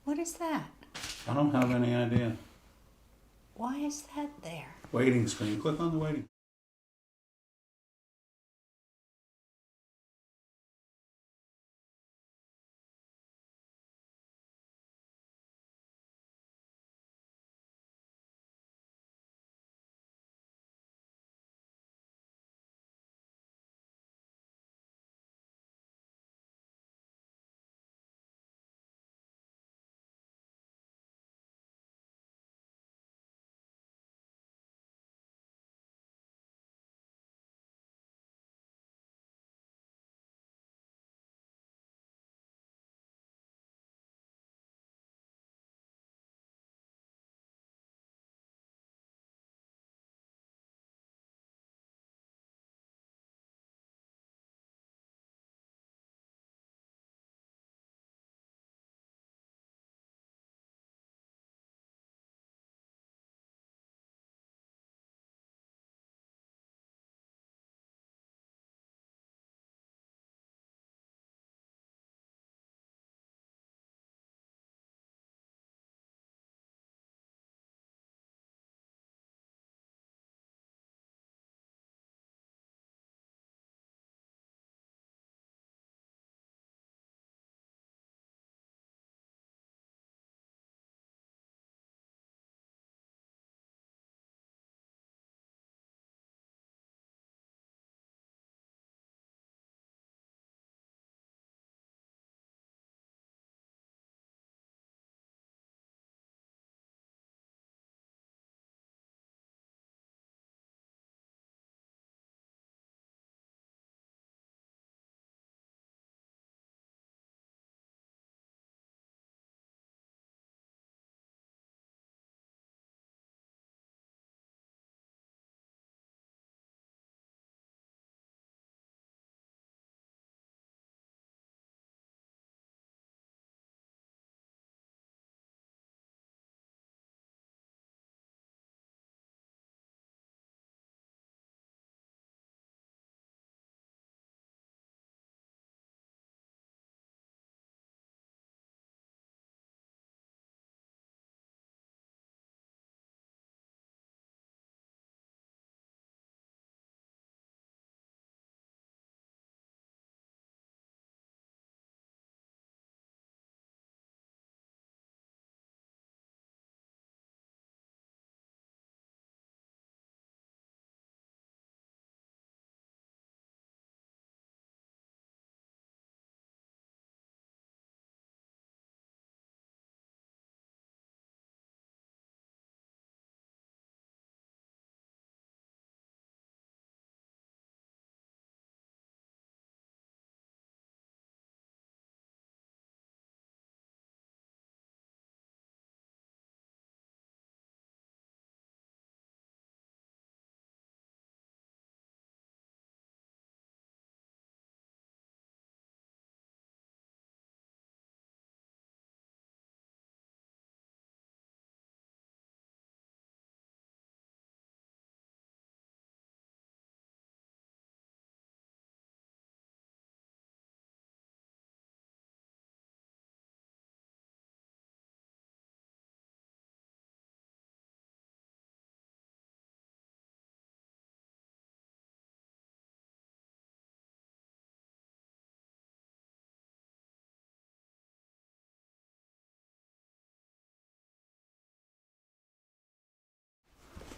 What is that? I don't have any idea. Why is that there? Waiting screen. Click on the waiting.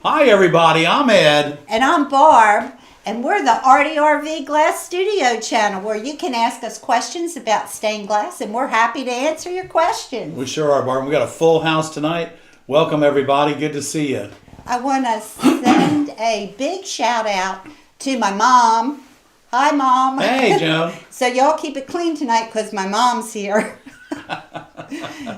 Hi everybody, I'm Ed. And I'm Barb, and we're the ARTyRV Glass Studio channel where you can ask us questions about stained glass, and we're happy to answer your questions. We sure are, Barb. We got a full house tonight. Welcome everybody. Good to see you. I want to send a big shout out to my mom. Hi, Mom. Hey, Joe. So y'all keep it clean tonight because my mom's here.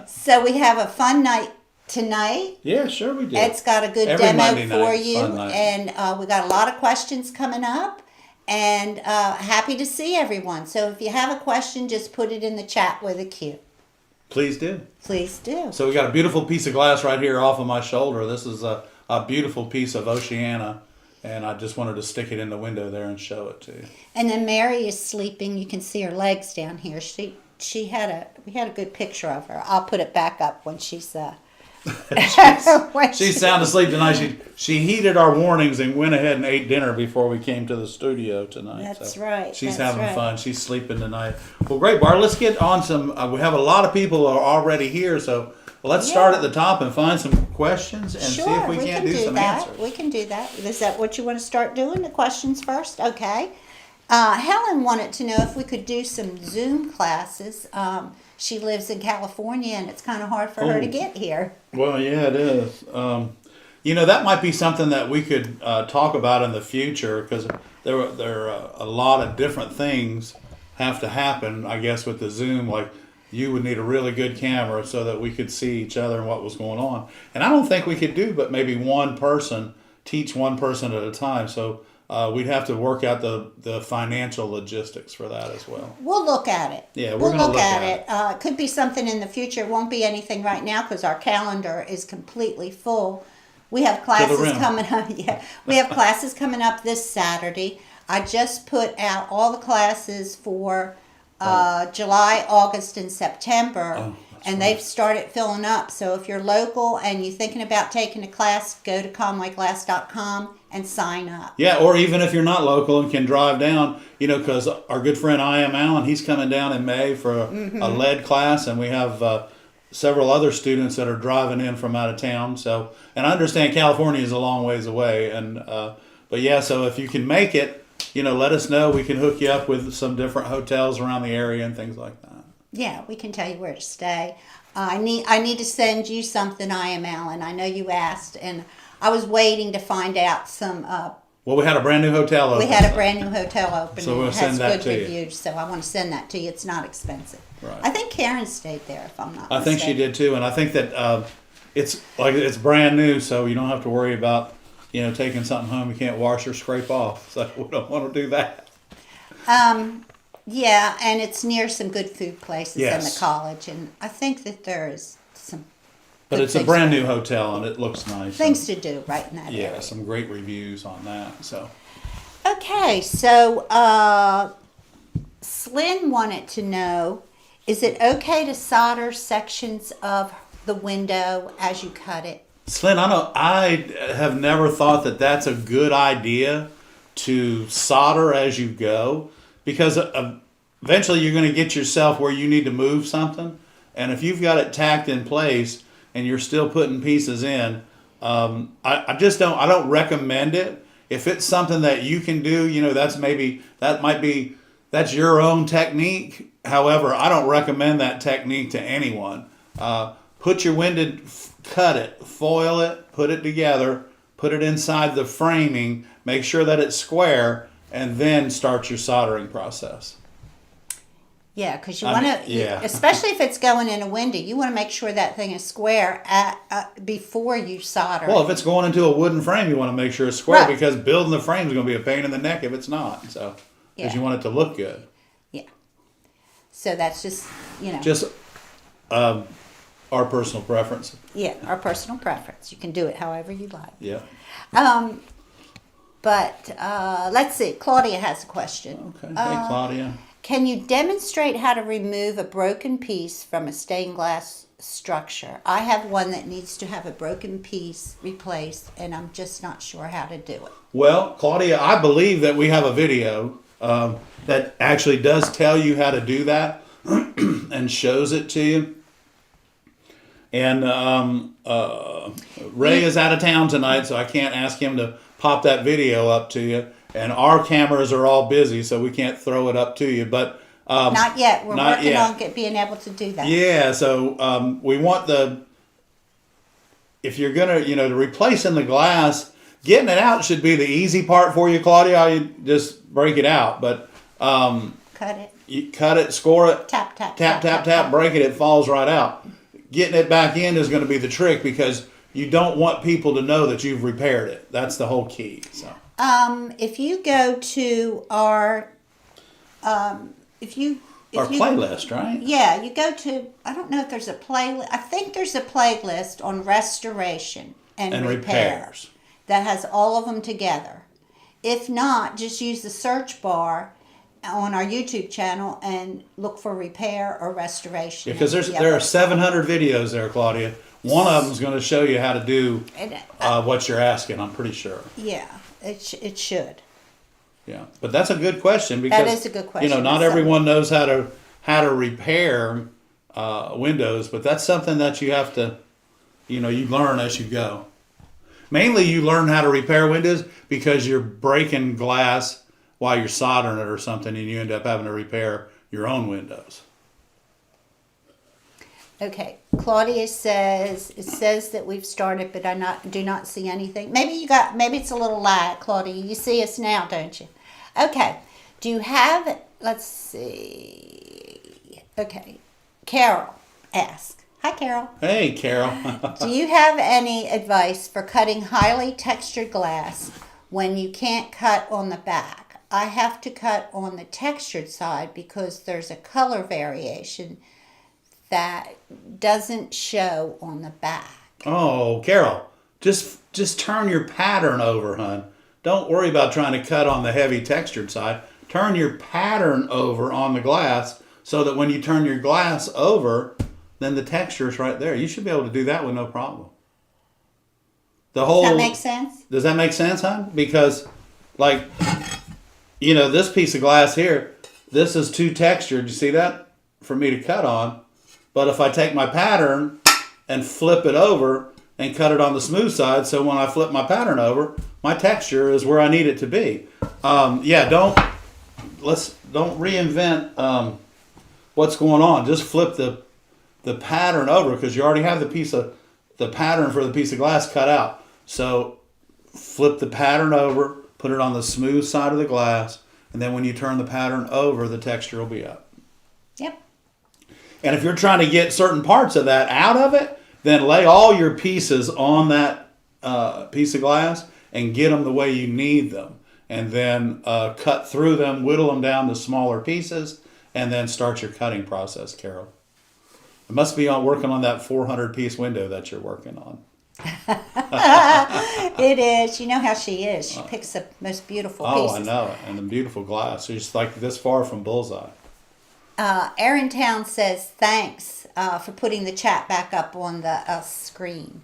So we have a fun night tonight. Yeah, sure we do. Ed's got a good Every demo Monday for night, you, fun night. and we got a lot of questions coming up, and happy to see everyone. So if you have a question, just put it in the chat with a Q. Please do. Please do. So we got a beautiful piece of glass right here off of my shoulder. This is a beautiful piece of Oceana, and I just wanted to stick it in the window there and show it to you. And then Mary is sleeping. You can see her legs down here. we had a good picture of her. I'll put it back up when she's She's sound asleep tonight. She heeded our warnings and went ahead and ate dinner before we came to the studio tonight. That's so right. She's that's having right. fun. She's sleeping tonight. Well, great, Barb. Let's get on some. We have a lot of people are already here, so let's start at the top and find some questions and see if we can't do some that. answers. We can do that. Is that what you want to start doing? The questions first? Okay. Helen wanted to know if we could do some Zoom classes. She lives in California, and it's kind of hard for her to get here. Well, yeah, it is. That might be something that we could talk about in the future, because there are a lot of different things have to happen, I guess, with the Zoom. Like, you would need a really good camera so that we could see each other and what was going on. And I don't think we could do but maybe one person, teach one person at a time. So we'd have to work out the financial logistics for that as well. We'll look at it. Yeah, we'll look at it. It could be something in the future. It won't be anything right now because our calendar is completely full. We have classes coming up. Yeah, we have classes coming up this Saturday. I just put out all the classes for July, August, and September. And they've started filling up. So if you're local and you're thinking about taking a class, go to conwayglass.com and sign up. Yeah, or even if you're not local and can drive down, because our good friend I Am Allen, he's coming down in May for a lead class, and we have several other students that are driving in from out of town. So, and I understand California is a long ways away, but yeah, so if you can make it, let us know. We can hook you up with some different hotels around the area and things like that. Yeah, we can tell you where to stay. I need to send you something, I Am Allen. I know you asked, and I was waiting to find out some. Well, we had a brand new hotel open. We had a brand new hotel open. So we'll send that to you. It has good reviews, so I want to send that to you. It's not expensive. Right. I think Karen stayed there, if I'm not mistaken. I think she did too, and I think that it's brand new, so you don't have to worry about taking something home you can't wash or scrape off. So we don't want to do that. Yeah, and it's near some good food places in the Yes. college, and I think that there is some. But it's a brand new hotel, and it looks nice. Things to do right in that area. Yeah, some great reviews on that. So. Okay, so Slyn wanted to know, is it okay to solder sections of the window as you cut it? Slyn, I have never thought that that's a good idea to solder as you go, because eventually you're going to get yourself where you need to move something, and if you've got it tacked in place and you're still putting pieces in, I don't recommend it. If it's something that you can do, that's your own technique. However, I don't recommend that technique to anyone. Put your window, cut it, foil it, put it together, put it inside the framing, make sure that it's square, and then start your soldering process. Yeah, because you want to, especially if it's going in a window, you want to make sure that thing is square before you solder. Well, if it's going into a wooden frame, you want to make sure it's square, because building the frame is going to be a pain in the neck if it's not. So, because you want it to look good. Yeah. So that's just, Just our personal preference. Yeah, our personal preference. You can do it however you like. Yeah. But let's see. Claudia has a question. Okay. Hey, Claudia. Can you demonstrate how to remove a broken piece from a stained glass structure? I have one that needs to have a broken piece replaced, and I'm just not sure how to do it. Well, Claudia, I believe that we have a video that actually does tell you how to do that and shows it to you. And Ray is out of town tonight, so I can't ask him to pop that video up to you. And our cameras are all busy, so we can't throw it up to you. But not yet. We're working on being able to do that. Yeah, so we want if you're going to replacing the glass, getting it out should be the easy part for you, Claudia. You just break it out. But cut it. You cut it, score it. Tap, tap, tap, tap, tap. Break it, it falls right out. Getting it back in is going to be the trick, because you don't want people to know that you've repaired it. That's the whole key. So. If you go to our, our playlist, right? Yeah, you go to, I don't know if there's a playlist. I think there's a playlist on restoration and repairs that has all of them together. If not, just use the search bar on our YouTube channel and look for repair or restoration. Because there are 700 videos there, Claudia. One of them is going to show you how to do what you're asking, I'm pretty sure. Yeah, it should. Yeah, but that's a good question because that is a good question. Not everyone knows how to repair windows, but that's something that you have to, you learn as you go. Mainly, you learn how to repair windows because you're breaking glass while you're soldering it or something, and you end up having to repair your own windows. Okay, Claudia says it says that we've started, but I do not see anything. Maybe it's a little lag, Claudia. You see us now, don't you? Okay. Do you have? Let's see. Okay, Carol asks. Hi, Carol. Hey, Carol. Do you have any advice for cutting highly textured glass when you can't cut on the back? I have to cut on the textured side because there's a color variation that doesn't show on the back. Oh, Carol, just turn your pattern over, hon. Don't worry about trying to cut on the heavy textured side. Turn your pattern over on the glass so that when you turn your glass over, then the texture is right there. You should be able to do that with no problem. Does that make sense? Does that make sense, hon? Because, this piece of glass here, this is too textured. You see that? For me to cut on. But if I take my pattern and flip it over and cut it on the smooth side, so when I flip my pattern over, my texture is where I need it to be. Don't reinvent what's going on. Just flip the pattern over because you already have the pattern for the piece of glass cut out. So flip the pattern over, put it on the smooth side of the glass, and then when you turn the pattern over, the texture will be up. Yep. And if you're trying to get certain parts of that out of it, then lay all your pieces on that piece of glass and get them the way you need them. And then cut through them, whittle them down to smaller pieces, and then start your cutting process, Carol. It must be working on that 400-piece window that you're working on. It is. You know how she is. She picks the most beautiful pieces. Oh, I know it. And the beautiful glass. She's like this far from bullseye. Aaron Town says, thanks for putting the chat back up on the screen.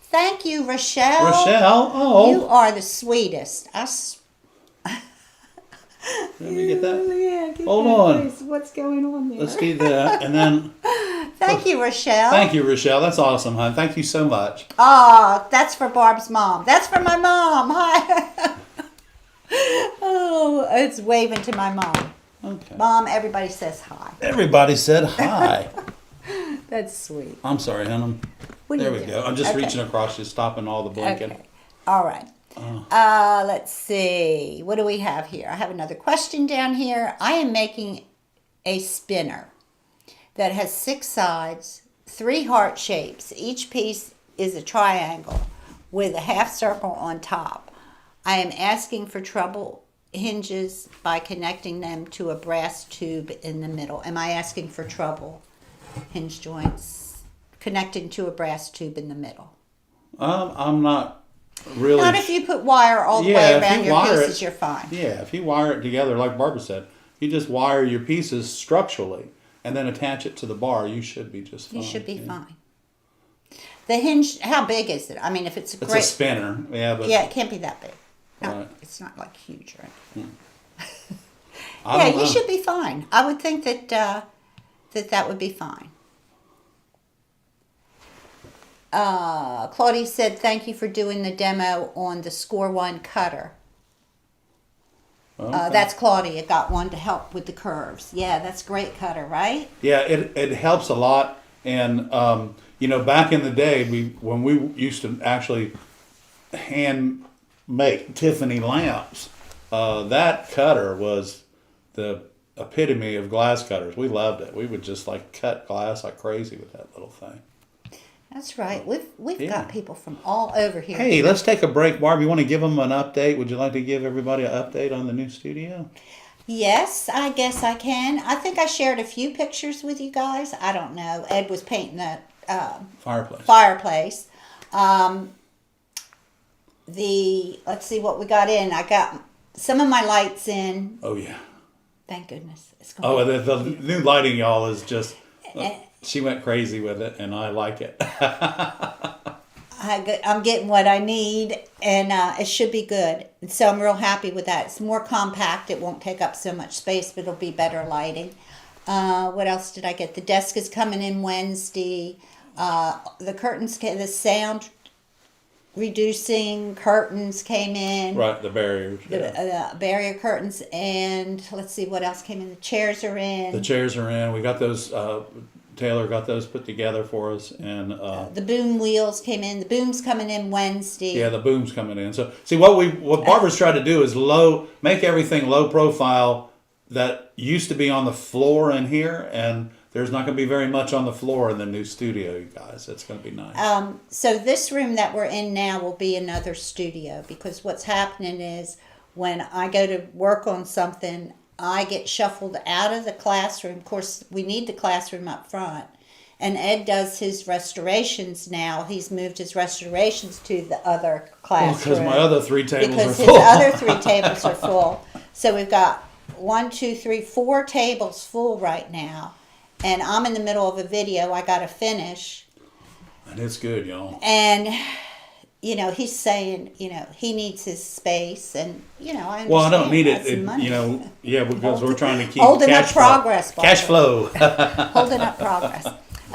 Thank you, Rochelle. Rochelle? Oh. You are the sweetest. Let me get that. Yeah, Hold on. Please. What's going on there? Let's do that. And then... Thank you, Rochelle. Thank you, Rochelle. That's awesome, hon. Thank you so much. Oh, that's for Barb's mom. That's for my mom. Hi. Oh, it's waving to my mom. Okay. Mom, everybody says hi. Everybody said hi. That's sweet. I'm sorry, hon. There we go. I'm just reaching across, just stopping all the blinking. Okay. All right. Let's see. What do we have here? I have another question down here. I am making a spinner that has 6 sides, 3 heart shapes. Each piece is a triangle with a half circle on top. I am asking for treble hinges by connecting them to a brass tube in the middle. Am I asking for treble hinge joints connecting to a brass tube in the middle? I'm not really... Not if you put wire all the way around your pieces, you're fine. Yeah, if you wire it together, like Barbara said, you just wire your pieces structurally and then attach it to the bar, you should be just fine. You should be fine. The hinge, how big is it? I mean, if it's a a spinner, yeah, but... Yeah, it can't be that big. No, right. It's not like huge, right? Yeah, you should be fine. I would think that that would be fine. Claudia said, thank you for doing the demo on the Score One cutter. Okay. That's Claudia, got one to help with the curves. Yeah, that's great cutter, right? Yeah, it helps a lot. And, back in the day, when we used to actually hand make Tiffany lamps, that cutter was the epitome of glass cutters. We loved it. We would just cut glass like crazy with that little thing. That's right. We've got people from all over here. Hey, let's take a break. Barb, you want to give them an update? Would you like to give everybody an update on the new studio? Yes, I guess I can. I think I shared a few pictures with you guys. I don't know. Ed was painting the fireplace. Let's see what we got in. I got some of my lights in. Oh, yeah. Thank goodness. It's Oh, the new lighting, y'all, is just... she went crazy with it, and I like it. I'm getting what I need, and it should be good. And so I'm real happy with that. It's more compact. It won't take up so much space, but it'll be better lighting. What else did I get? The desk is coming in Wednesday. The curtains, the sound reducing curtains came in. Right, the barriers. The barrier curtains, and let's see what else came in. The chairs are in. The chairs are in. We got those... Taylor got those put together for us, and the boom wheels came in. The boom's coming in Wednesday. Yeah, the boom's coming in. So see what Barbara's tried to do is make everything low profile that used to be on the floor in here, and there's not going to be very much on the floor in the new studio, you guys. It's going to be nice. So this room that we're in now will be another studio, because what's happening is when I go to work on something, I get shuffled out of the classroom. Of course, we need the classroom up front. And Ed does his restorations now. He's moved his restorations to the other classroom. Because my other 3 tables are full. Because his other 3 tables are full. So we've got 1, 2, 3, 4 tables full right now. And I'm in the middle of a video I got to finish. And it's good, y'all. And... he's saying, he needs his space, and, I understand. Well, I don't need it, because we're trying to keep holding up progress. Cash flow. Holding up progress.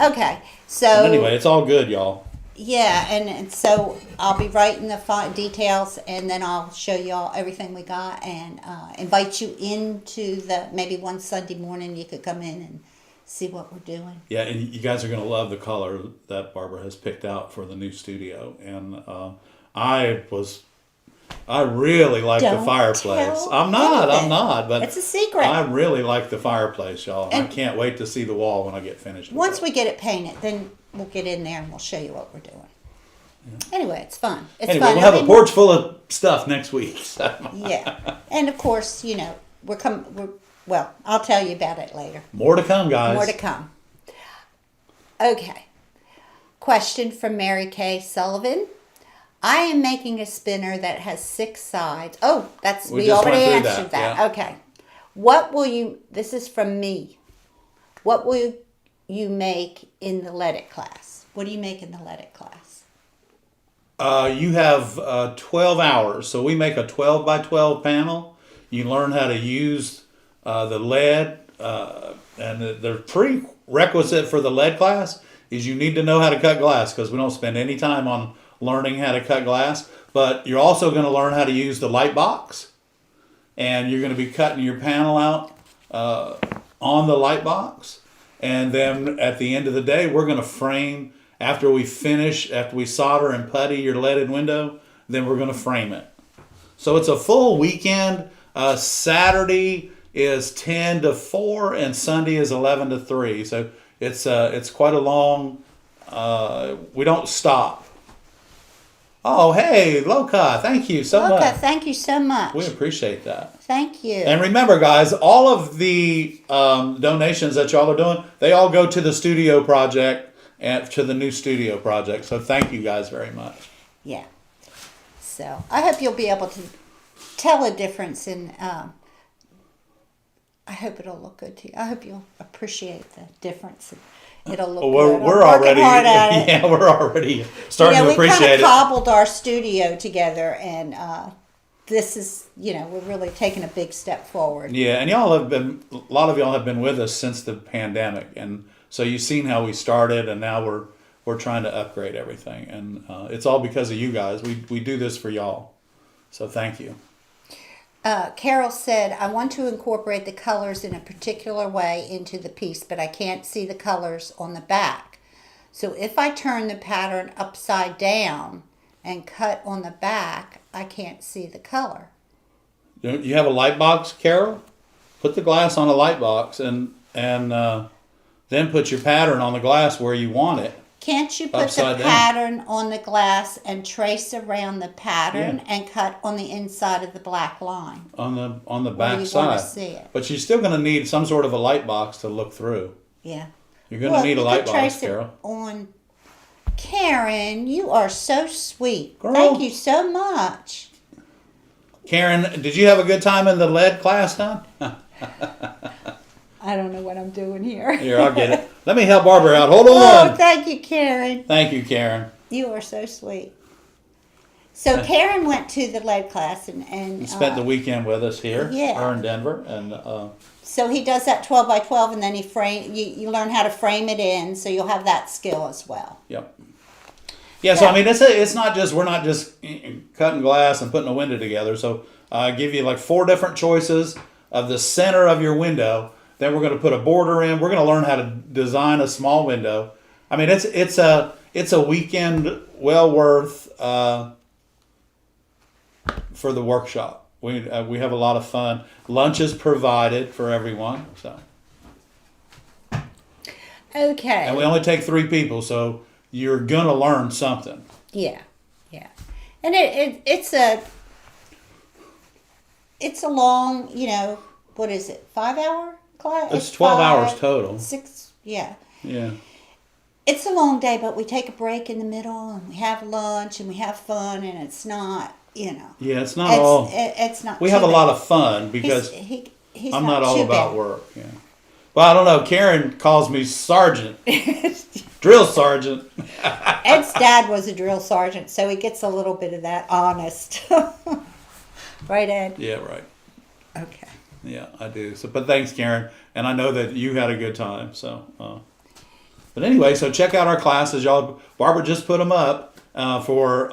Okay, so... But anyway, it's all good, y'all. Yeah, and so I'll be writing the details, and then I'll show y'all everything we got, and invite you into maybe one Sunday morning you could come in and see what we're doing. Yeah, and you guys are going to love the color that Barbara has picked out for the new studio. And I really like the fireplace. I'm not, but it's a secret. I really like the fireplace, y'all. And I can't wait to see the wall when I get finished. Once we get it painted, then we'll get in there and we'll show you what we're doing. Yeah. Anyway, it's fun. We'll have a porch full of stuff next week. So. Yeah, and of course, well, I'll tell you about it later. More to come, guys. More to come. Okay. Question from Mary Kay Sullivan. I am making a spinner that has 6 sides. Oh, we already answered that. Yeah. Okay. This is from me. What will you make in the Let It class? What do you make in the Let It class? You have 12 hours. So we make a 12 by 12 panel. You learn how to use the lead, and the prerequisite for the lead class is you need to know how to cut glass, because we don't spend any time on learning how to cut glass. But you're also going to learn how to use the light box, and you're going to be cutting your panel out on the light box. And then at the end of the day, we're going to frame, after we solder and putty your leaded window, then we're going to frame it. So it's a full weekend. Saturday is 10 to 4 and Sunday is 11 to 3. So it's quite a long, we don't stop. Oh, hey, Loka, thank you so much. Loka, thank you so much. We appreciate that. Thank you. And remember, guys, all of the donations that y'all are doing, they all go to the studio project and to the new studio project. So thank you guys very much. Yeah. So I hope you'll be able to tell a difference in... I hope it'll look good to you. I hope you'll appreciate the difference. It'll look good. We're already starting to appreciate it. We kind of cobbled our studio together, and this is, we're really taking a big step forward. Yeah, and a lot of y'all have been with us since the pandemic, and so you've seen how we started, and now we're trying to upgrade everything, and it's all because of you guys. We do this for y'all, so thank you. Carol said, I want to incorporate the colors in a particular way into the piece, but I can't see the colors on the back. So if I turn the pattern upside down and cut on the back, I can't see the color. You have a light box, Carol? Put the glass on a light box and then put your pattern on the glass where you want it. Can't you put the pattern on the glass and trace around the pattern and cut on the inside of the black line? On the back side. See it. But you're still going to need some sort of a light box to look through. Yeah. You're going to need a light box, Carol. Karen, you are so sweet. Girl. Thank you so much. Karen, did you have a good time in the lead class, huh? I don't know what I'm doing here. Here, I'll get it. Let me help Barbara out. Hold Oh, on. thank you, Karen. Thank you, Karen. You are so sweet. So Karen went to the lead class and Spent the weekend with us here, Yeah. or in Denver, and so he does that 12 by 12, and then you learn how to frame it in, so you'll have that skill as well. yep. Yeah, so I mean, it's not just, we're not just cutting glass and putting a window together. So I give you like 4 different choices of the center of your window. Then we're going to put a border in. We're going to learn how to design a small window. I mean, it's a weekend well worth for the workshop. We have a lot of fun. Lunch is provided for everyone. So Okay. and we only take 3 people, so you're gonna learn something. Yeah, and it's a long, what is it, 5-hour class? It's 12 hours total. 6, yeah. Yeah. It's a long day, but we take a break in the middle, and we have lunch, and we have fun, and it's not, Yeah, it's not all. It's not. We have a lot of fun because he's I'm not all too about bad. work. Yeah. Well, I don't know. Karen calls me sergeant, drill sergeant. Ed's dad was a drill sergeant, so he gets a little bit of that honest. Right, Ed? Yeah, right. Okay. Yeah, I do. So, but thanks, Karen, and I know that you had a good time. So, but anyway, so check out our classes, y'all. Barbara just put them up for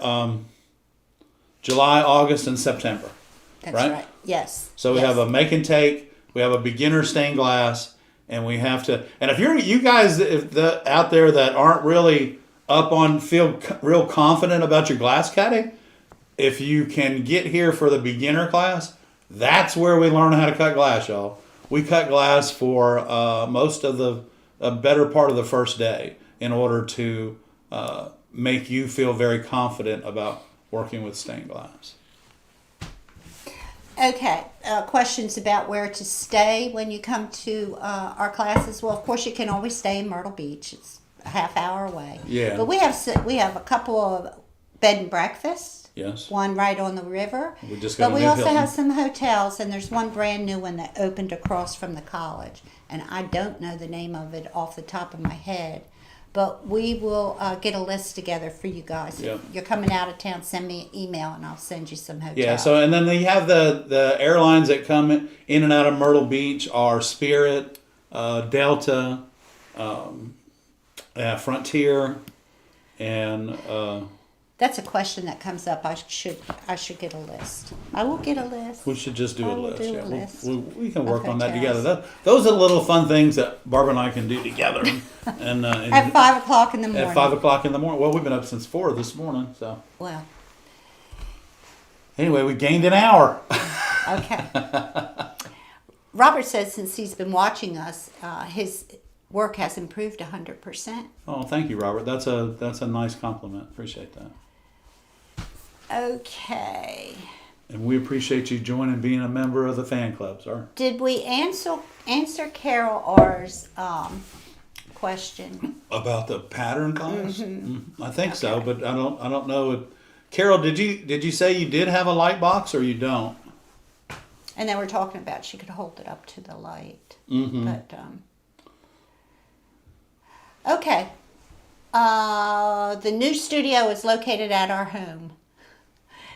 July, August, and September. That's right. Yes. So we have a make and take. We have a beginner stained glass, and we have to. And if you guys out there that aren't really feel real confident about your glass cutting, if you can get here for the beginner class, that's where we learn how to cut glass, y'all. We cut glass for most of a better part of the first day in order to make you feel very confident about working with stained glass. Okay. Questions about where to stay when you come to our classes? Well, of course, you can always stay in Myrtle Beach. It's a half hour away. Yeah. But we have a couple of bed and breakfasts. Yes. One right on the river. We just got But a we new also Hilton. have some hotels, and there's one brand new one that opened across from the college. And I don't know the name of it off the top of my head. But we will get a list together for you guys. Yeah. If you're coming out of town, send me an email, and I'll send you some hotels. Yeah, so and then they have the airlines that come in and out of Myrtle Beach are Spirit, Delta, Frontier, and That's a question that comes up. I should get a list. I will get a list. we should just do I a will list. do Yeah, a list we can work of on that hotels. together. Those are little fun things that Barbara and I can do together. And At 5 o'clock in the morning. at 5 o'clock in the morning. Well, we've been up since 4 this morning. So Well, anyway, we gained an hour. okay. Robert says since he's been watching us, his work has improved 100%. Oh, thank you, Robert. That's a nice compliment. Appreciate that. Okay. And we appreciate you joining, being a member of the fan club, sir. Did we answer Carol R's question? About the pattern glass? I think so, but I don't know. Carol, did you say you did have a light box or you don't? And then we're talking about she could hold it up to the light. Mm-hmm. But okay. The new studio is located at our home.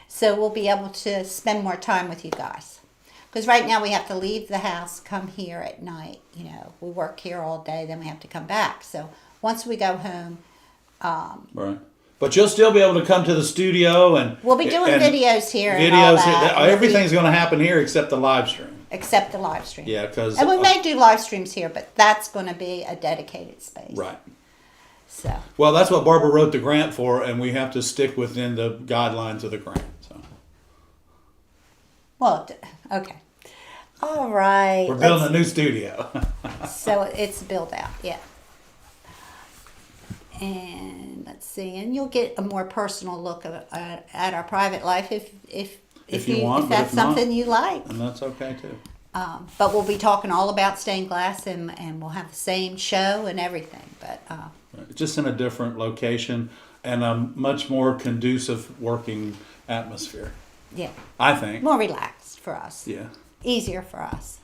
So we'll be able to spend more time with you guys. Because right now we have to leave the house, come here at night. We work here all day, then we have to come back. So once we go home, Right. But you'll still be able to come to the studio and we'll be doing videos here and all videos. that. And Everything's going to happen here except the live stream. except the live stream. Yeah, because And we may do live streams here, but that's going to be a dedicated space. right. So Well, that's what Barbara wrote the grant for, and we have to stick within the guidelines of the grant. So okay. All right. we're building a new studio. So it's built out, yeah. And let's see, and you'll get a more personal look at our private life if you want, if but that's if not, something you like. And that's okay too. But we'll be talking all about stained glass, and we'll have the same show and everything. But Just in a different location and a much more conducive working atmosphere, yeah, I think. more relaxed for us. Yeah. Easier for us.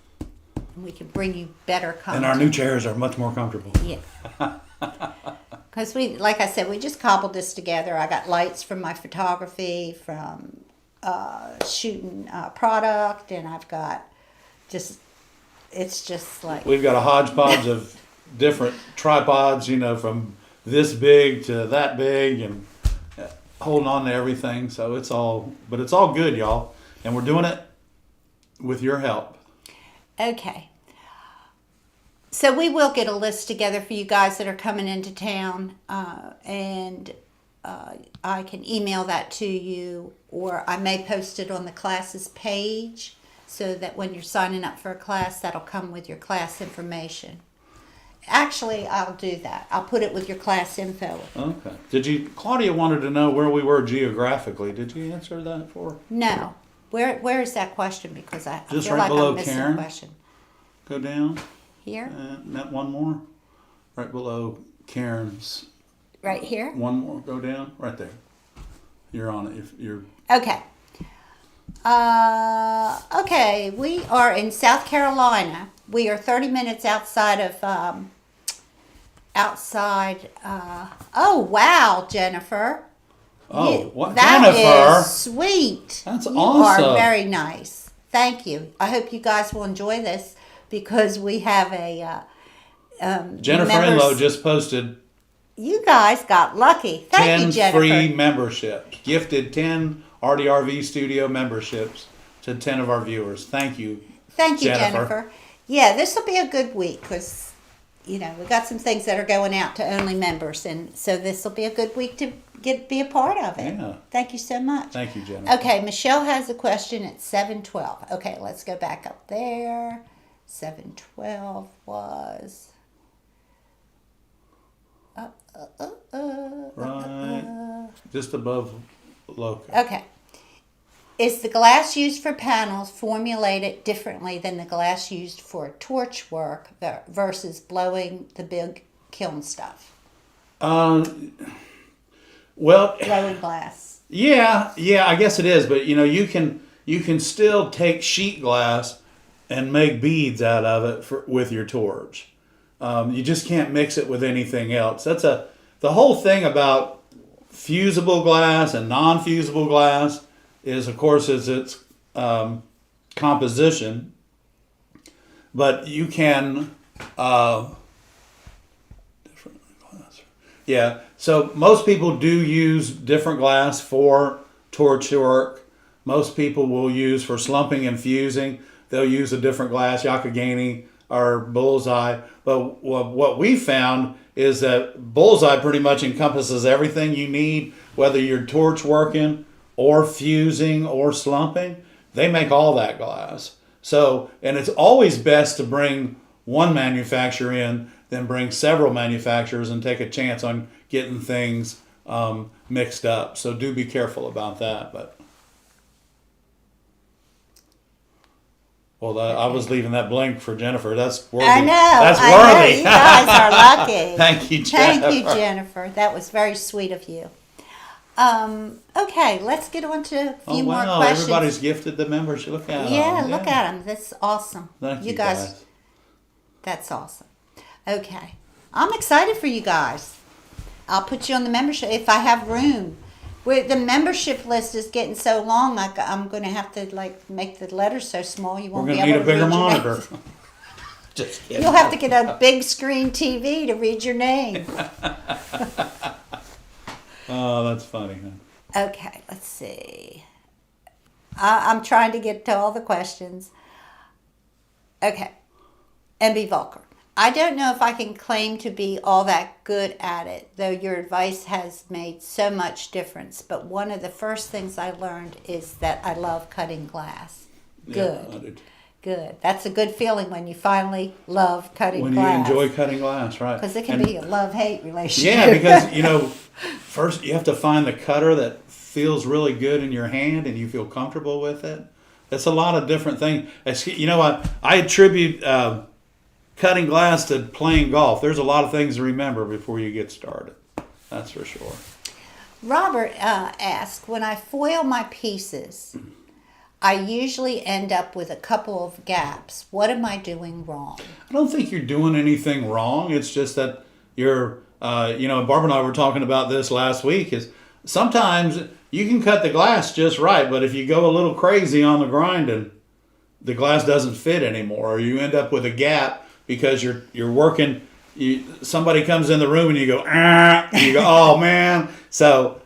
and we can bring you better content. And our new chairs are much more comfortable. Yeah. Because like I said, we just cobbled this together. I got lights from my photography, from shooting product, and I've got it's just like... We've got a hodgepodge of different tripods, from this big to that big, and holding on to everything. So it's all good, y'all. And we're doing it with your help. Okay. So we will get a list together for you guys that are coming into town, and I can email that to you, or I may post it on the classes page so that when you're signing up for a class, that'll come with your class information. Actually, I'll do that. I'll put it with your class info. Okay. Claudia wanted to know where we were geographically. Did you answer that for her? No. Where is that question? Because I Just feel right like below I'm missing Karen. a question. Go down. Here? That one more. Right below Karen's. Right here? One more. Go down. Right there. You're on it. If you're... Okay. Okay. We are in South Carolina. We are 30 minutes outside of... oh, wow, Jennifer. Oh, what? That Jennifer! Is sweet. That's you awesome. You are very nice. Thank you. I hope you guys will enjoy this because we have a... Jennifer Enlow just posted... You guys got lucky. Thank you, Jennifer. 10 free memberships. Gifted 10 ARTyRV Studio memberships to 10 of our viewers. Thank you. Thank you, Jennifer. Yeah, this will be a good week because, we've got some things that are going out to only members. And so this will be a good week to be a part of it. Yeah. Thank you so much. Thank you, Jennifer. Okay, Michelle has a question at 7:12. Okay, let's go back up there. 7:12 was... Right. Just above loco. Okay. Is the glass used for panels formulated differently than the glass used for torch work versus blowing the big kiln stuff? Well, blowing glass. Yeah, I guess it is. But you can still take sheet glass and make beads out of it with your torch. You just can't mix it with anything else. The whole thing about fusible glass and non-fusible glass is, of course, its composition. But you can different glass. Yeah. So most people do use different glass for torch work. Most people will use for slumping and fusing. They'll use a different glass, Yakagani or Bullseye. But what we found is that Bullseye pretty much encompasses everything you need, whether you're torch working or fusing or slumping. They make all that glass. So, and it's always best to bring one manufacturer in than bring several manufacturers and take a chance on getting things mixed up. So do be careful about that. But I was leaving that blank for Jennifer. That's worthy. I know. That's I worthy. know. You guys are lucky. Thank you, Jennifer. Thank you, Jennifer. That was very sweet of you. Okay, let's get on to a few more questions. Everybody's gifted the membership. Look at them. Yeah, look at them. That's awesome. Thank you, guys. That's awesome. Okay. I'm excited for you guys. I'll put you on the membership if I have room. The membership list is getting so long, I'm going to have to make the letters so small you won't be able to read. We're going to need a bigger monitor. Just kidding. You'll have to get a big screen TV to read your name. Oh, that's funny. Huh? Okay, let's see. I'm trying to get to all the questions. Okay. MB Volker. I don't know if I can claim to be all that good at it, though your advice has made so much difference. But one of the first things I learned is that I love cutting glass. Good. Yeah, I did. Good. That's a good feeling when you finally love cutting glass. When you enjoy cutting glass, right. Because it can be a love-hate relationship. Yeah, because, first you have to find the cutter that feels really good in your hand and you feel comfortable with it. That's a lot of different things. I attribute cutting glass to playing golf. There's a lot of things to remember before you get started. That's for sure. Robert asked, when I foil my pieces, I usually end up with a couple of gaps. What am I doing wrong? I don't think you're doing anything wrong. It's just that you're, Barb and I were talking about this last week, is sometimes you can cut the glass just right, but if you go a little crazy on the grinding, the glass doesn't fit anymore, or you end up with a gap because you're working, somebody comes in the room and you go, and you go, oh man. So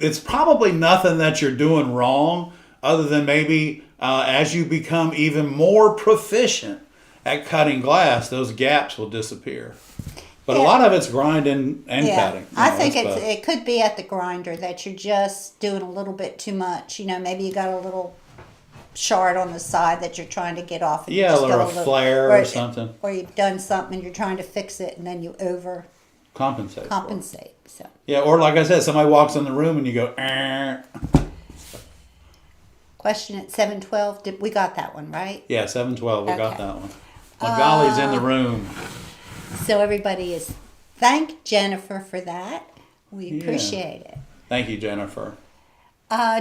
it's probably nothing that you're doing wrong, other than maybe as you become even more proficient at cutting glass, those gaps will disappear. But a lot of it's grinding and cutting. I think it could be at the grinder that you're just doing a little bit too much. Maybe you got a little shard on the side that you're trying to get off. And or a flare or something. Or you've done something and you're trying to fix it and then you compensate. So. Yeah, or like I said, somebody walks in the room and you go, Question at 7:12. We got that one, right? Yeah, 7:12. We got that one. Magali's in the room. So everybody is thank Jennifer for that. We appreciate it. Thank you, Jennifer.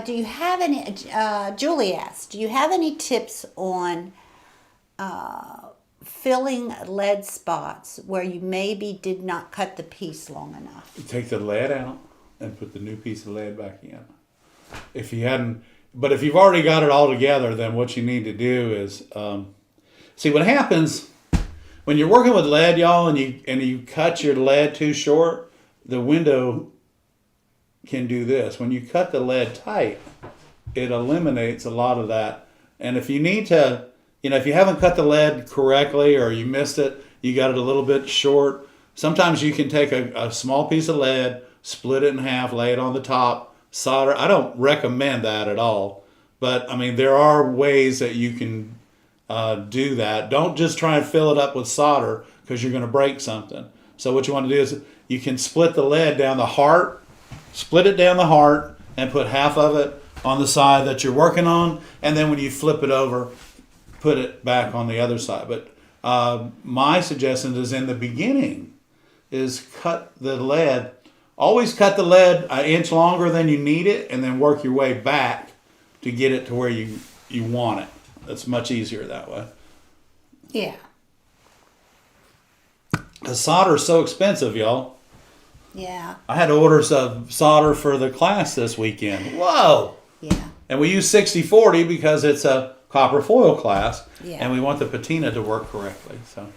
Do you have any? Julie asked, do you have any tips on filling lead spots where you maybe did not cut the piece long enough? You take the lead out and put the new piece of lead back in. If you've already got it all together, then what you need to do is see what happens when you're working with lead, y'all, and you cut your lead too short. The window can do this. When you cut the lead tight, it eliminates a lot of that. And if you need to, if you haven't cut the lead correctly or you missed it, you got it a little bit short, sometimes you can take a small piece of lead, split it in half, lay it on the top, solder. I don't recommend that at all, but there are ways that you can do that. Don't just try and fill it up with solder because you're going to break something. So what you want to do is you can split the lead down the heart, split it down the heart, and put half of it on the side that you're working on, and then when you flip it over, put it back on the other side. But my suggestion is in the beginning is cut the lead. Always cut the lead an inch longer than you need it, and then work your way back to get it to where you want it. It's much easier that way. Yeah. Because solder is so expensive, y'all. Yeah. I had to order some solder for the class this weekend. Whoa! Yeah. And we use 60/40 because it's a copper foil class, and we want the patina to work correctly. So.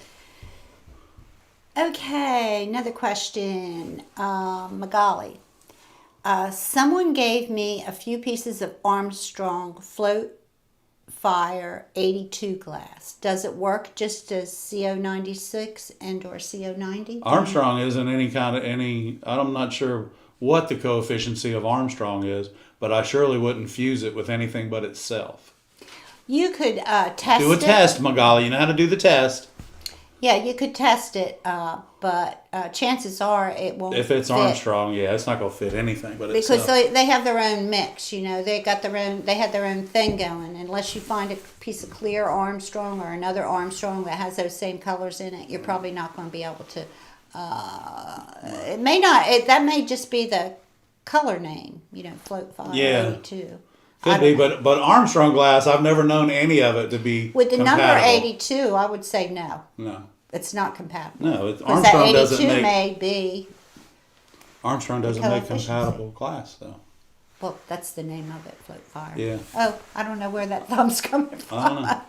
Okay, another question. Magali. Someone gave me a few pieces of Armstrong Float Fire 82 glass. Does it work just as CO96 and or CO90? Armstrong isn't I'm not sure what the coefficient of Armstrong is, but I surely wouldn't fuse it with anything but itself. You could test it. Do a test, Magali. You know how to do the test. Yeah, you could test it, but chances are it won't. If it's fit. Armstrong, it's not going to fit anything but because itself. they have their own mix. They had their own thing going. Unless you find a piece of clear Armstrong or another Armstrong that has those same colors in it, you're probably not going to be able to. It may not. That may just be the color name. Float Fire 82. Could be, but Armstrong glass, I've never known any of it to be with the compatible. Number 82. I would say no. No, it's not compatible. No, Armstrong doesn't make. May be. Armstrong doesn't make compatible glass though. Well, that's the name of it, Float Fire. Yeah. Oh, I don't know where that thumb's coming from. I don't know.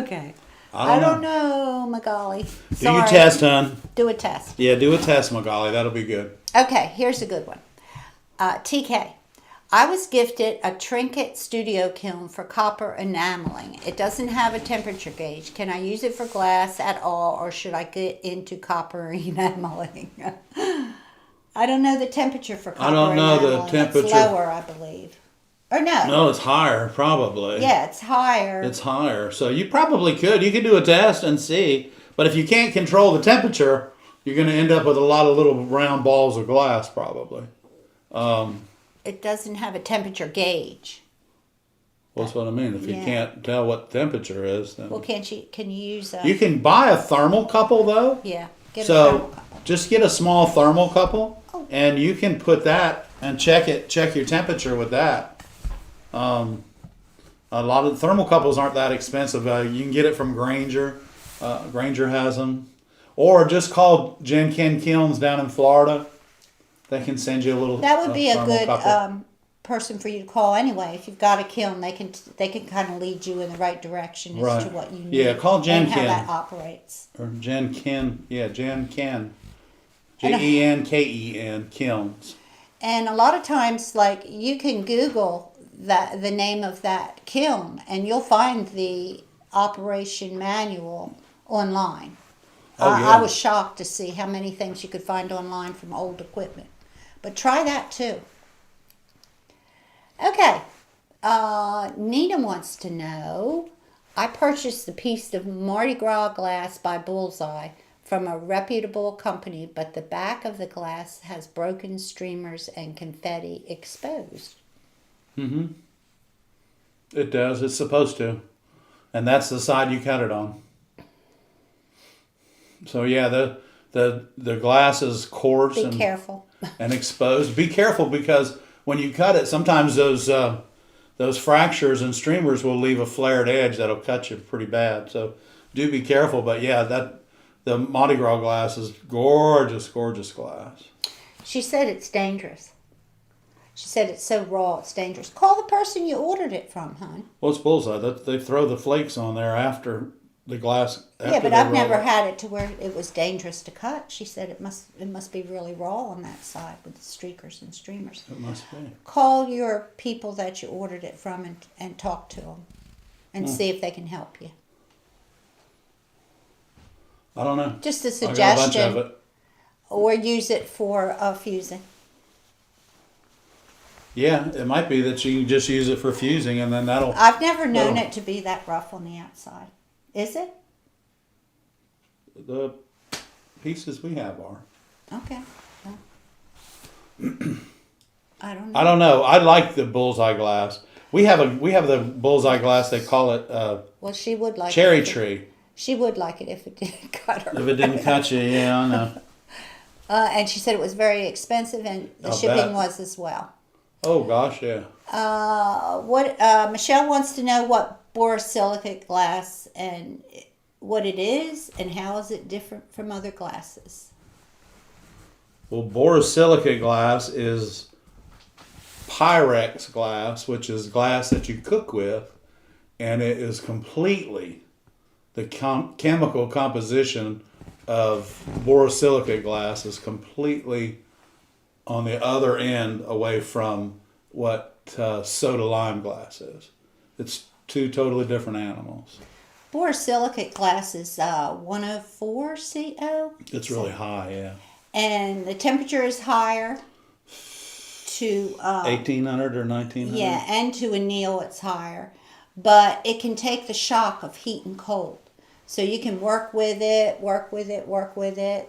Okay. I don't know, Magali. Do your test, hon. Do a test. Yeah, do a test, Magali. That'll be good. Okay, here's a good one. TK. I was gifted a Trinket studio kiln for copper enameling. It doesn't have a temperature gauge. Can I use it for glass at all, or should I get into copper enameling? I don't know the temperature for copper enameling. I don't know the temperature. It's lower, I believe. Or no? No, it's higher, probably. Yeah, it's higher. It's higher. So you probably could. You could do a test and see. But if you can't control the temperature, you're going to end up with a lot of little round balls of glass, probably. It doesn't have a temperature gauge. Well, that's what I mean. If you can't tell what temperature is, then... Well, can you use a... You can buy a thermocouple, though. Yeah, get a thermocouple. Just get a small thermocouple, and you can put that and check your temperature with that. A lot of thermocouples aren't that expensive. You can get it from Granger. Granger has them. Or just call Jen Ken Kilns down in Florida. They can send you a little. That would be a good thermocouple. person for you to call anyway. If you've got a kiln, they can kind of lead you in the right direction as to what you need. Yeah, call Jen and Ken. how that operates. Or Jen Ken. Yeah, Jen Ken. JenKen Kilns. And a lot of times, like, you can Google the name of that kiln, and you'll find the operation manual online. Oh, yeah. I was shocked to see how many things you could find online from old equipment. But try that too. Okay. Nina wants to know, I purchased a piece of Mardi Gras glass by Bullseye from a reputable company, but the back of the glass has broken streamers and confetti exposed. Mm-hmm. It does. It's supposed to. And that's the side you cut it on. So yeah, the glass is coarse Be careful. and exposed. Be careful, because when you cut it, sometimes those fractures and streamers will leave a flared edge that'll cut you pretty bad. So do be careful. But yeah, the Mardi Gras glass is gorgeous, gorgeous glass. She said it's dangerous. She said it's so raw, it's dangerous. Call the person you ordered it from, hon. Well, it's Bullseye. They throw the flakes on there after the glass. Yeah, but I've never had it to where it was dangerous to cut. She said it must be really raw on that side with the streakers and streamers. It must be. Call your people that you ordered it from and talk to them and see if they can help you. I don't know. Just a I got a bunch suggestion. of it. Or use it for fusing. Yeah, it might be that you just use it for fusing, and then that'll. I've never known it to be that rough on the outside. Is it? The pieces we have are. Okay. Well, I don't know. I don't know. I like the Bullseye glass. We have the Bullseye glass. They call it Well, she would like cherry it. tree. She would like it if it didn't cut her. If it didn't cut you, yeah, I know. And she said it was very expensive, and the shipping was as well. Oh gosh, yeah. Michelle wants to know what borosilicate glass and what it is, and how is it different from other glasses. Well, borosilicate glass is Pyrex glass, which is glass that you cook with, and it is completely the chemical composition of borosilicate glass is completely on the other end away from what soda lime glass is. It's two totally different animals. Borosilicate glass is 104 CO. It's really high, yeah. And the temperature is higher to 1800 or 1900? Yeah, and to anneal it's higher. But it can take the shock of heat and cold. So you can work with it,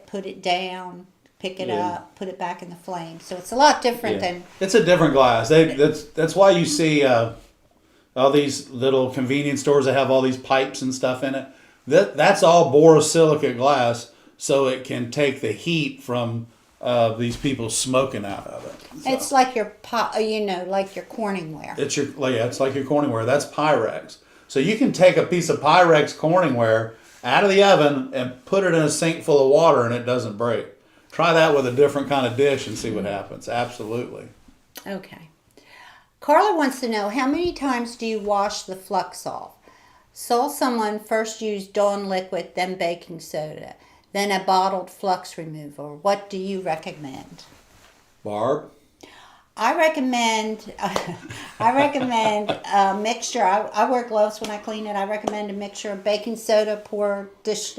put it down, pick it up, put it back in the flame. So it's a lot different than... It's a different glass. That's why you see all these little convenience stores that have all these pipes and stuff in it. That's all borosilicate glass, so it can take the heat from these people smoking out of it. So. It's like your like your Corningware. It's like your Corningware. That's Pyrex. So you can take a piece of Pyrex Corningware out of the oven and put it in a sink full of water, and it doesn't break. Try that with a different kind of dish and see what happens. Absolutely. Okay. Carla wants to know, how many times do you wash the flux off? Saw someone first use Dawn liquid, then baking soda, then a bottled flux remover. What do you recommend? Barb? I recommend a mixture. I wear gloves when I clean it. I recommend a mixture of baking soda, pour dish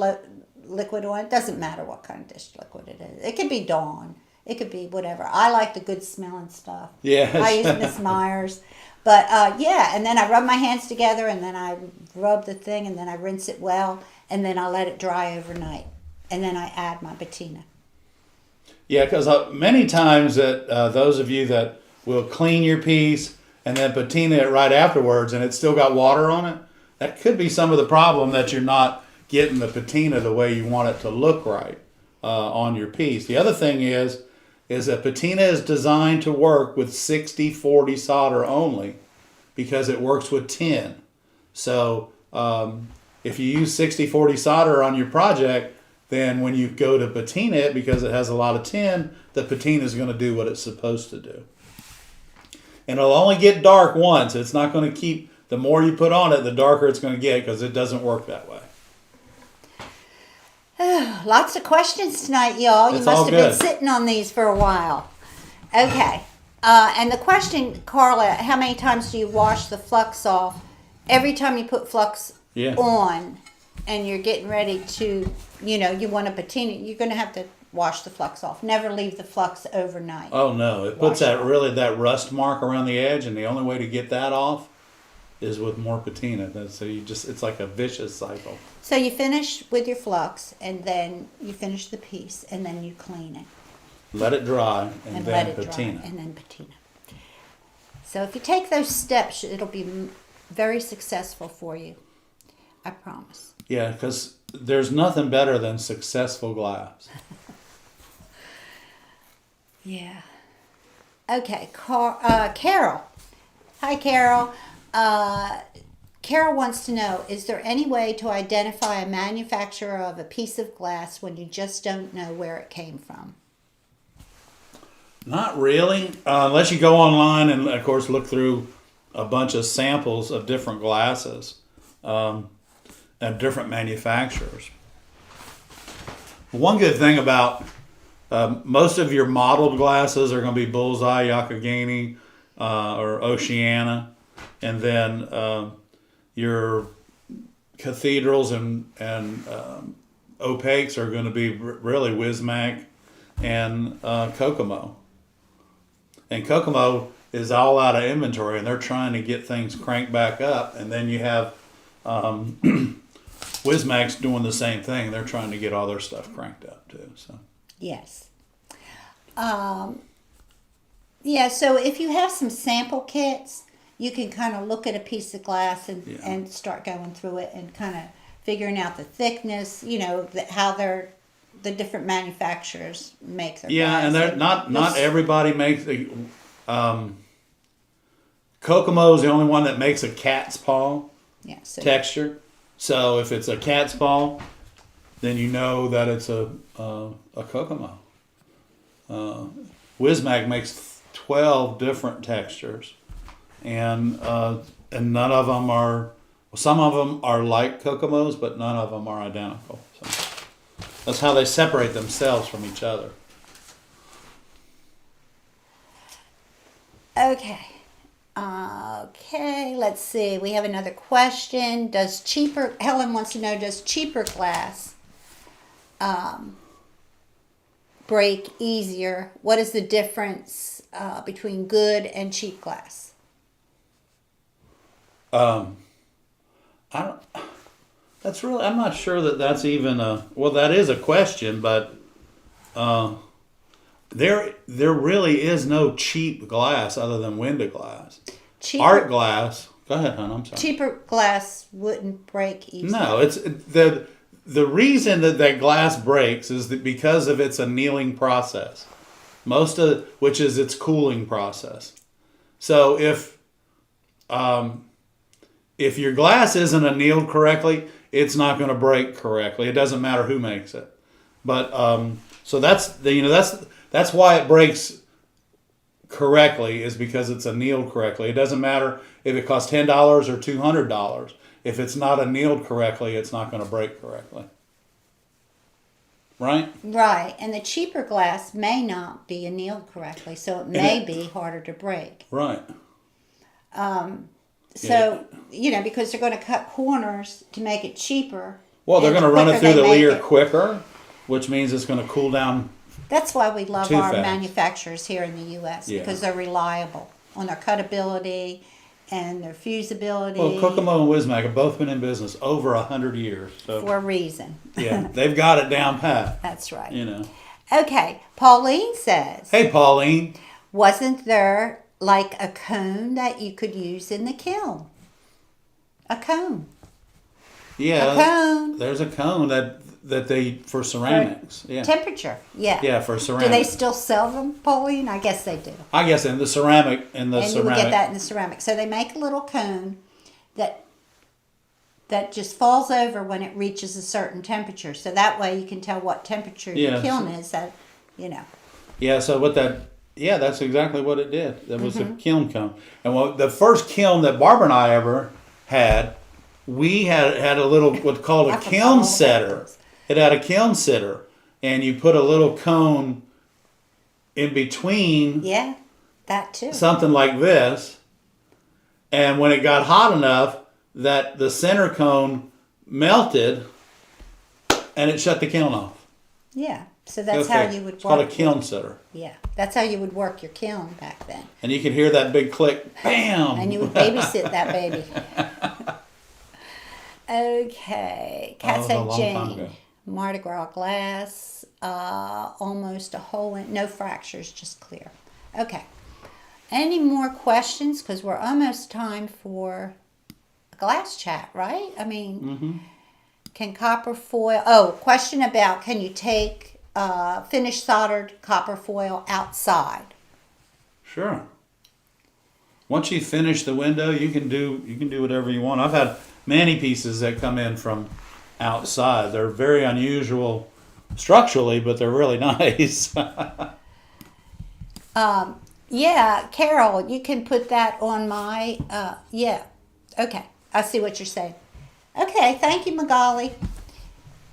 liquid on. It doesn't matter what kind of dish liquid it is. It could be Dawn. It could be whatever. I like the good smelling stuff. Yes. I use Miss Myers. But and then I rub my hands together, and then I rub the thing, and then I rinse it well, and then I let it dry overnight. And then I add my patina. Yeah, because many times that those of you that will clean your piece and then patina it right afterwards and it's still got water on it, that could be some of the problem, that you're not getting the patina the way you want it to look right on your piece. The other thing is that patina is designed to work with 60-40 solder only. because it works with tin. So if you use 60-40 solder on your project, then when you go to patina it, because it has a lot of tin, the patina is going to do what it's supposed to do. And it'll only get dark once. It's not going to keep, the more you put on it, the darker it's going to get, because it doesn't work that way. Lots of questions tonight, y'all. You must have been sitting on these for a while. Okay. And the question, Carla, how many times do you wash the flux off? Every time you put flux on and you're getting ready to, you want to patina, you're going to have to wash the flux off. Never leave the flux overnight. Oh, no. It puts that rust mark around the edge, and the only way to get that off is with more patina. So it's like a vicious cycle. So you finish with your flux, and then you finish the piece, and then you clean it. Let it dry, and then patina. So if you take those steps, it'll be very successful for you. I promise. Yeah, because there's nothing better than successful glass. Yeah. Okay, Carol. Hi, Carol. Carol wants to know, is there any way to identify a manufacturer of a piece of glass when you just don't know where it came from? Not really, unless you go online and, of course, look through a bunch of samples of different glasses and different manufacturers. One good thing about most of your modeled glasses are going to be Bullseye, Yakagani, or Oceana, and then your cathedrals and opaques are going to be really Wismac and Kokomo. And Kokomo is all out of inventory, and they're trying to get things cranked back up. And then you have Wismac's doing the same thing. They're trying to get all their stuff cranked up too. So yes. Yeah, so if you have some sample kits, you can kind of look at a piece of glass and start going through it and kind of figuring out the thickness, how the different manufacturers make their glass. Yeah, and they're not everybody makes the Kokomo is the only one that makes a cat's paw texture. So if it's a cat's paw, then you know that it's a Kokomo. Wismac makes 12 different textures, and none of them are. Some of them are like Kokomos, but none of them are identical. So that's how they separate themselves from each other. Okay. Okay, let's see. We have another question. Helen wants to know, does cheaper glass break easier? What is the difference between good and cheap glass? I'm not sure that's even that is a question, but there really is no cheap glass other than window glass. Art glass. Go ahead, hon. I'm sorry. Cheaper glass wouldn't break easily. No, it's the reason that glass breaks is that because of its annealing process, which is its cooling process. So if your glass isn't annealed correctly, it's not going to break correctly. It doesn't matter who makes it. But so that's why it breaks correctly, is because it's annealed correctly. It doesn't matter if it costs $10 or $200. If it's not annealed correctly, it's not going to break correctly. Right? Right. And the cheaper glass may not be annealed correctly, so it may be harder to break. Right. So, because they're going to cut corners to make it cheaper. Well, they're going to run it through the leer quicker, which means it's going to cool down. That's why we love our manufacturers here in the U.S. because they're reliable on their cutability and their fusibility. Well, Kokomo and Wismac have both been in business over 100 years. So, for a reason. Yeah, they've got it down pat. That's right. Okay, Pauline says. Hey, Pauline. Wasn't there like a cone that you could use in the kiln? A cone. Yeah. A cone. There's a cone that that they for ceramics. Yeah. Temperature. Yeah. Yeah, for ceramics. Do they still sell them, Pauline? I guess they do. I guess in the ceramic And you would get that in the ceramic. So they make a little cone that just falls over when it reaches a certain temperature. So that way you can tell what temperature the kiln is. That Yeah. So that's exactly what it did. That was a kiln cone. And the first kiln that Barb and I ever had, we had a little what's called a kiln setter. It had a kiln setter, and you put a little cone in between. Yeah, that too. Something like this, and when it got hot enough that the center cone melted, and it shut the kiln off. Yeah, so that's how you would work. It's called a kiln setter. Yeah, that's how you would work your kiln back then. And you could hear that big click, bam! And you would babysit that baby. Okay, Kat said Jane, Mardi Gras glass, almost a hole in, no fractures, just clear. Okay, any more questions? Because we're almost time for a glass chat, right? I mean, can copper foil, question about can you take finished soldered copper foil outside? Sure. Once you finish the window, you can do whatever you want. I've had many pieces that come in from outside. They're very unusual structurally, but they're really nice. Yeah, Carol, you can put that on my, okay, I see what you're saying. Okay, thank you, Magali.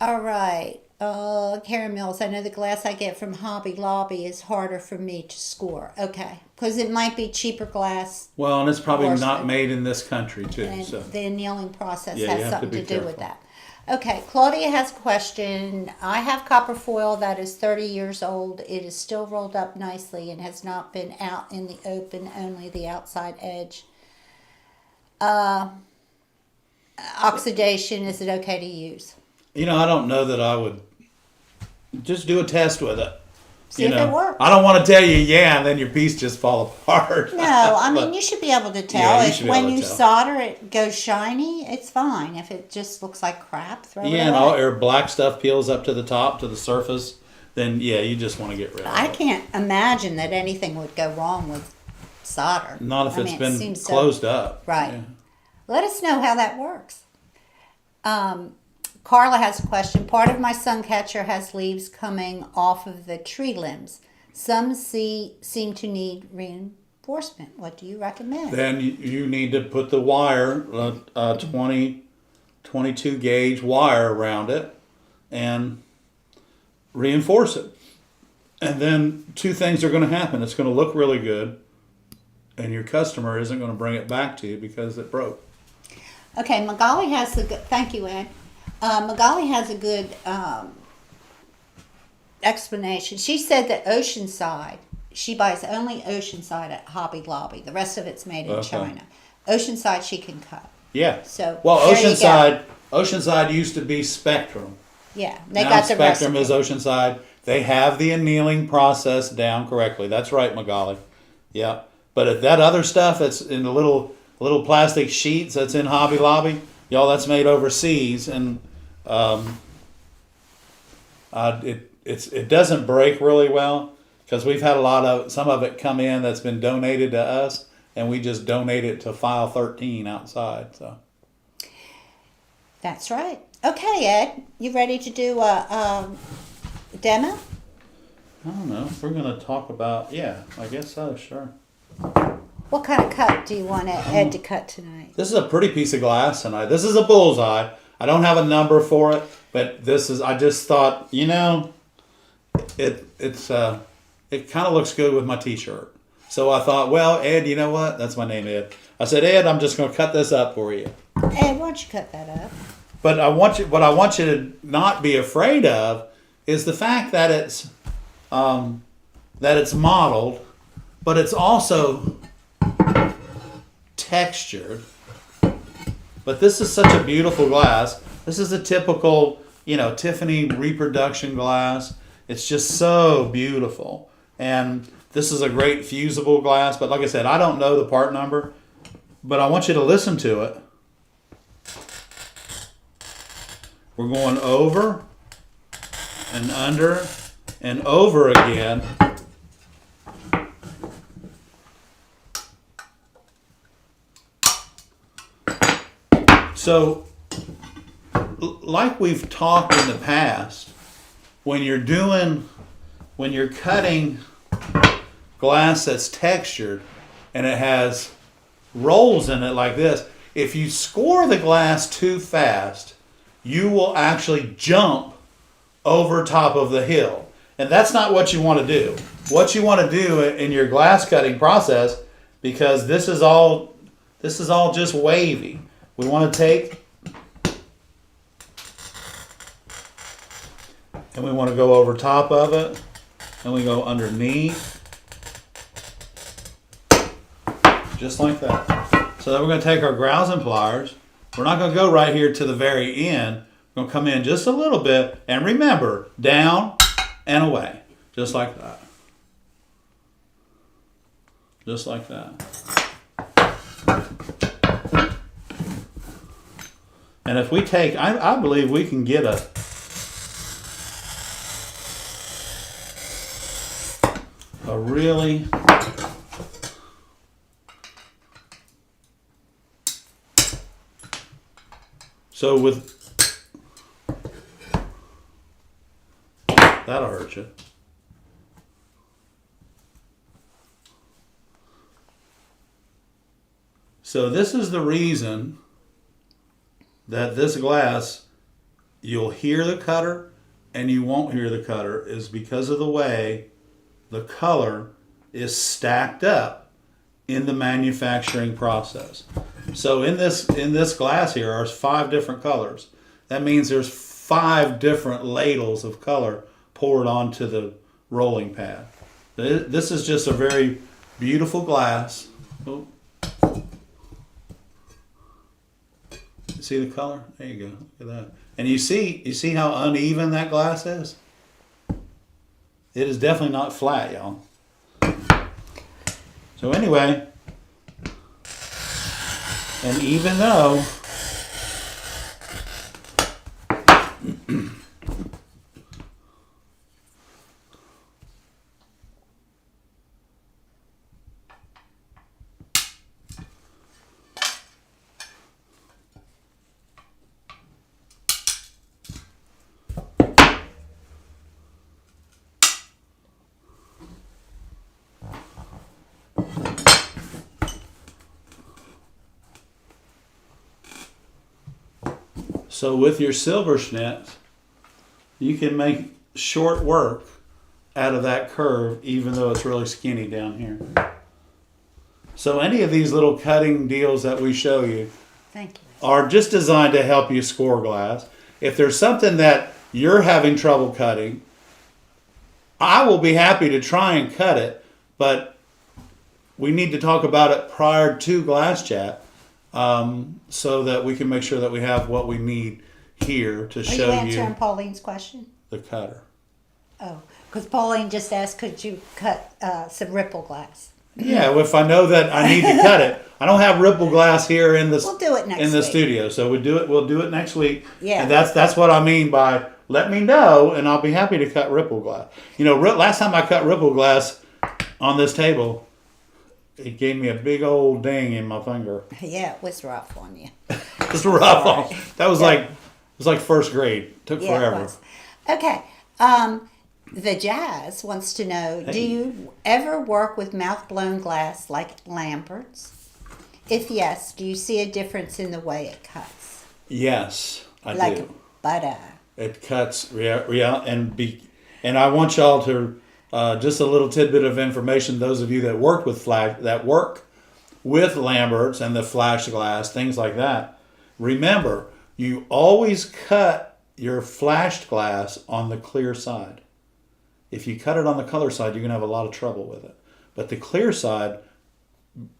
All right, Karen Mills, I know the glass I get from Hobby Lobby is harder for me to score. Okay, because it might be cheaper glass. Well, and it's probably not made in this country, too. And so the annealing process you has have something to to be do careful. with that. Okay, Claudia has a question. I have copper foil that is 30 years old. It is still rolled up nicely and has not been out in the open, only the outside edge. Oxidation, is it okay to use? I don't know that I would. Just do a test with it. See if it works. I don't want to tell you, and then your piece just fall apart. No, I mean, you should be able to tell. Yeah, you If should be when able to you tell. solder it goes shiny, it's fine. If it just looks like crap, throw it And away. or black stuff peels up to the top, to the surface, then you just want to get rid of it. I can't imagine that anything would go wrong with solder. Not if it's been seems closed up. Right. Yeah. Let us know how that works. Carla has a question. Part of my sun catcher has leaves coming off of the tree limbs. Some seem to need reinforcement. What do you recommend? Then you need to put the wire, 22 gauge wire around it, and reinforce it. And then two things are going to happen. It's going to look really good, and your customer isn't going to bring it back to you because it broke. Okay, Magali has a good, thank you, Ed. Magali has a good explanation. She said that Oceanside, she buys only Oceanside at Hobby Lobby. The rest of it's made in China. Oceanside she can cut. Yeah. So well, there you go. Oceanside used to be Spectrum. Yeah, they Now got the Spectrum recipe. is Oceanside. They have the annealing process down correctly. That's right, Magali. Yeah. But if that other stuff that's in the little plastic sheets that's in Hobby Lobby, y'all, that's made overseas, and it doesn't break really well because we've had some of it come in that's been donated to us, and we just donate it to File 13 outside. So That's right. Okay, Ed, you ready to do a demo? I don't know. We're gonna talk about I guess so. Sure. What kind of cut do you want Ed to cut tonight? This is a pretty piece of glass tonight. This is a bullseye. I don't have a number for it, but I just thought, it kind of looks good with my t-shirt. So I thought, well, Ed, you know what? That's my name, Ed. I said, Ed, I'm just going to cut this up for you. Ed, why don't you cut that up? But what I want you to not be afraid of is the fact that it's modeled, but it's also textured. But this is such a beautiful glass. This is a typical, Tiffany reproduction glass. It's just so beautiful. And this is a great fusible glass. But like I said, I don't know the part number, but I want you to listen to it. We're going over and under and over again. So, like we've talked in the past, when you're cutting glass that's textured and it has rolls in it like this, if you score the glass too fast, you will actually jump over top of the hill. And that's not what you want to do. What you want to do in your glass cutting process, because this is all just wavy. We want to take and we want to go over top of it, and we go underneath, just like that. So then we're going to take our grousing pliers. We're not going to go right here to the very end. We're going to come in just a little bit, and remember, down and away, just like that. Just like that. And if we take, I believe we can get a really so with that'll hurt you. So this is the reason that this glass, you'll hear the cutter and you won't hear the cutter, is because of the way the color is stacked up in the manufacturing process. So in this glass here are 5 different colors. That means there's 5 different ladles of color poured onto the rolling pad. This is just a very beautiful glass. Oh. See the color? There you go. Look at that. And you see how uneven that glass is? It is definitely not flat, y'all. So anyway, and even though so with your silversmith, you can make short work out of that curve, even though it's really skinny down here. So any of these little cutting deals that we show you are just designed to help you score glass. If there's something that you're having trouble cutting, I will be happy to try and cut it, but we need to talk about it prior to glass chat. So that we can make sure that we have what we need here to show you. Are you answering Pauline's question? The cutter. Oh, because Pauline just asked, could you cut some ripple glass? Yeah, if I know that I need to cut it. I don't have ripple glass here in the We'll do it next week. studio, so we'll do it next week. Yeah, and that's what I mean by let me know, and I'll be happy to cut ripple glass. You know, last time I cut ripple glass on this table, it gave me a big old ding in my finger. Yeah, it was rough on you. It was rough on. That was it was like first grade. Took forever. It was. Okay. The Jazz wants to know, do you ever work with mouth-blown glass like Lambert's? If yes, do you see a difference in the way it cuts? Yes, I do. Like butter. It cuts and I want y'all to just a little tidbit of information. Those of you that work with Lambert's and the flash glass, things like that. Remember, you always cut your flashed glass on the clear side. If you cut it on the color side, you're going to have a lot of trouble with it. But the clear side,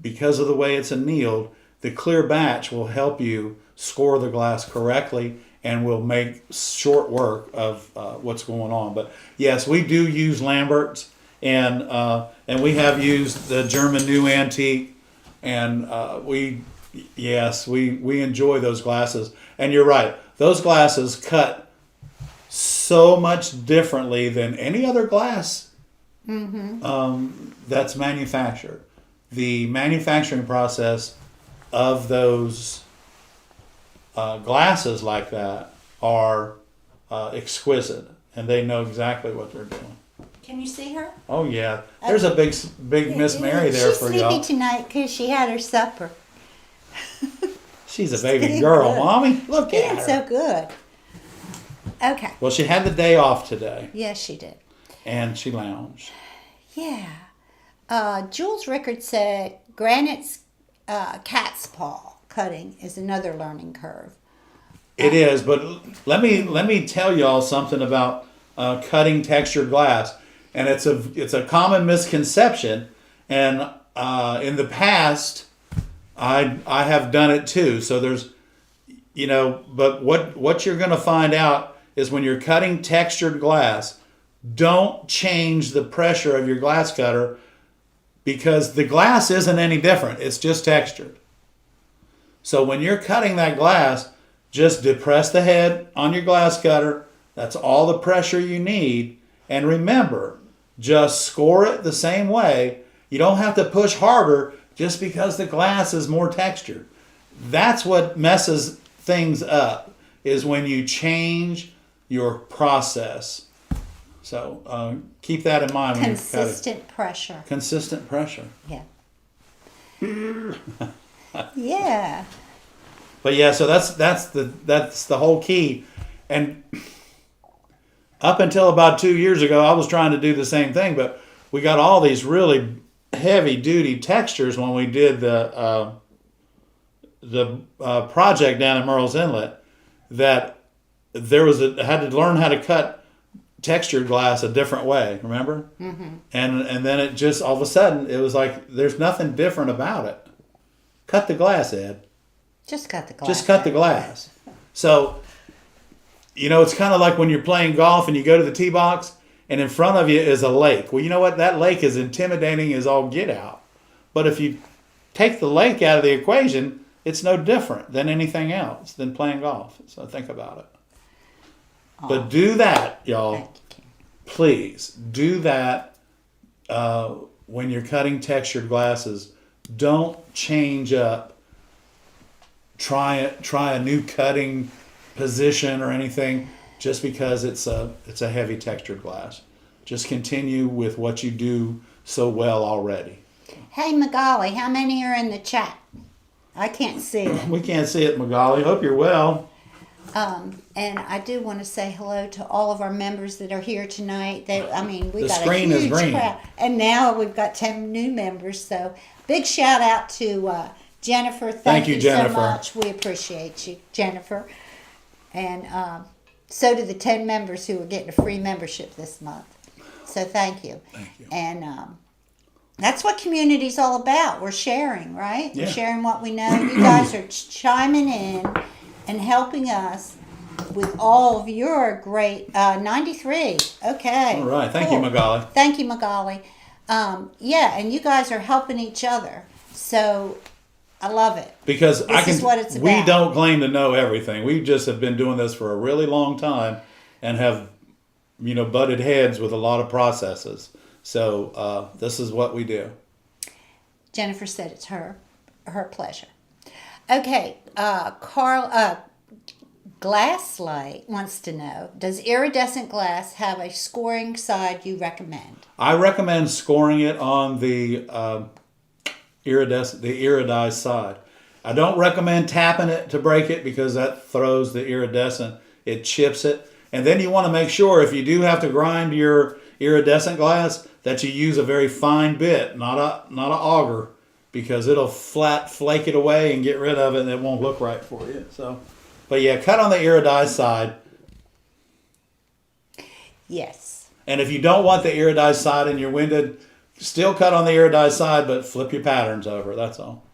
because of the way it's annealed, the clear batch will help you score the glass correctly and will make short work of what's going on. But yes, we do use Lambert's, and we have used the German New Antique, and we enjoy those glasses. And you're right, those glasses cut so much differently than any other glass that's manufactured. The manufacturing process of those glasses like that are exquisite, and they know exactly what they're doing. Can you see her? Oh yeah, there's a big Miss Mary there for y'all. She's sleepy tonight because she had her supper. She's a baby girl, good. Mommy. Look at her. So good. Okay. Well, she had the day off today. Yes, she did. And she lounged. Yeah. Jules Rickard said granite's cat's paw cutting is another learning curve. It is, but let me tell y'all something about cutting textured glass, and it's a common misconception, and in the past, I have done it too. So there's, but what you're going to find out is when you're cutting textured glass, don't change the pressure of your glass cutter, because the glass isn't any different. It's just textured. So when you're cutting that glass, just depress the head on your glass cutter. That's all the pressure you need. And remember, just score it the same way. You don't have to push harder just because the glass is more textured. That's what messes things up, is when you change your process. So keep that in mind when you're cutting. Consistent pressure. Consistent pressure. Yeah. Yeah. But yeah, so that's the whole key. And up until about 2 years ago, I was trying to do the same thing, but we got all these really heavy duty textures when we did the project down in Merle's Inlet, that had to learn how to cut textured glass a different way, remember? Mm-hmm. And then it just, all of a sudden, it was like, there's nothing different about it. Cut the glass, Ed. Just cut the glass. Just cut the glass. So, it's kind of like when you're playing golf and you go to the tee box and in front of you is a lake. Well, you know what? That lake is intimidating as all get out. But if you take the lake out of the equation, it's no different than anything else than playing golf. So think about it. But do that, y'all. Please do that when you're cutting textured glasses. Don't change up. Try a new cutting position or anything just because it's a heavy textured glass. Just continue with what you do so well already. Hey Magali, how many are in the chat? I can't see it. We can't see it, Magali. Hope you're well. And I do want to say hello to all of our members that are here tonight. We got a screen is huge green. crowd, and now we've got 10 new members. So big shout out to Jennifer. Thank you Jennifer. so much. We appreciate you, Jennifer. And so do the 10 members who are getting a free membership this month. So thank you. Thank you. And that's what community's all about. We're sharing, right? Yeah. We're sharing what we know. You guys are chiming in and helping us with all of your great 93. Okay. All right. Thank you, Magali. Thank you, Magali. And you guys are helping each other. So I love it. Because this is what it's about. We don't claim to know everything. We just have been doing this for a really long time and have, butted heads with a lot of processes. So this is what we do. Jennifer said it's her pleasure. Okay, Glasslight wants to know, does iridescent glass have a scoring side you recommend? I recommend scoring it on the iridized side. I don't recommend tapping it to break it because that throws the iridescent. It chips it. And then you want to make sure, if you do have to grind your iridescent glass, that you use a very fine bit, not an auger, because it'll flake it away and get rid of it, and it won't look right for you. So, but yeah, cut on the iridized side. Yes. And if you don't want the iridized side in your winded, still cut on the iridized side, but flip your patterns over. That's all.